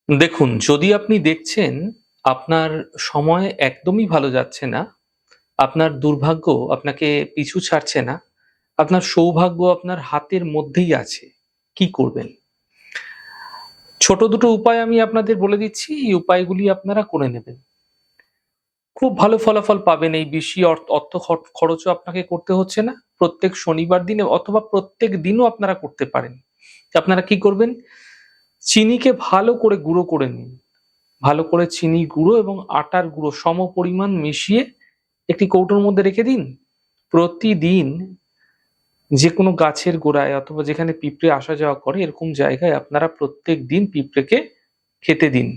দেখুন, যদি আপনি দেখছেন আপনার সময় একদমই ভালো যাচ্ছে না, আপনার দুর্ভাগ্য আপনাকে পিছু ছাড়ছে না, আপনার সৌভাগ্য আপনার হাতের মধ্যেই আছে, কি করবেন? ছোট দুটো উপায় আমি আপনাদের বলে দিচ্ছি, এই উপায়গুলি আপনারা করে নেবেন। খুব ভালো ফলাফল পাবেন, এই বেশি অর্থ খরচও আপনাকে করতে হচ্ছে না। প্রত্যেক শনিবার দিনে অথবা প্রত্যেক দিনও আপনারা করতে পারেন। আপনারা কি করবেন? চিনিকে ভালো করে গুঁড়ো করে নিন। ভালো করে চিনি গুঁড়ো এবং আটার গুঁড়ো সমপরিমাণ মিশিয়ে একটি কৌটোর মধ্যে রেখে দিন। প্রতিদিন যেকোনো গাছের গোড়ায় অথবা যেখানে পিঁপড়ে আসা যাওয়া করে এরকম জায়গায় আপনারা প্রত্যেকদিন পিঁপড়েকে খেতে দিন।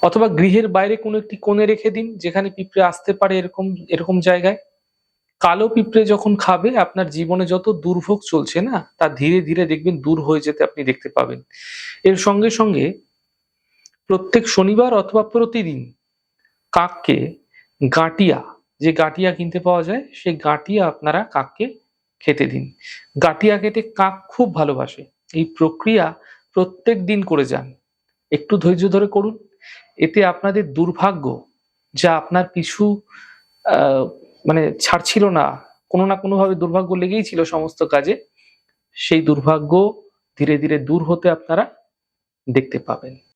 অথবা গৃহের বাইরে কোনো একটি কোণে রেখে দিন যেখানে পিঁপড়ে আসতে পারে এরকম এরকম জায়গায়। কালো পিঁপড়ে যখন খাবে আপনার জীবনে যত দুর্ভোগ চলছে না তা ধীরে ধীরে দেখবেন দূর হয়ে যেতে আপনি দেখতে পাবেন। এর সঙ্গে সঙ্গে প্রত্যেক শনিবার অথবা প্রতিদিন কাককে গাঁটিয়া, যে গাঁটিয়া কিনতে পাওয়া যায় সেই গাঁটিয়া আপনারা কাককে খেতে দিন। গাঁটিয়া খেতে কাক খুব ভালোবাসে। এই প্রক্রিয়া প্রত্যেকদিন করে যান। একটু ধৈর্য ধরে করুন। এতে আপনাদের দুর্ভাগ্য যা আপনার পিছু আ মানে ছাড়ছিল না, কোনো না কোনোভাবে দুর্ভাগ্য লেগেই ছিল সমস্ত কাজে, সেই দুর্ভাগ্য ধীরে ধীরে দূর হতে আপনারা দেখতে পাবেন।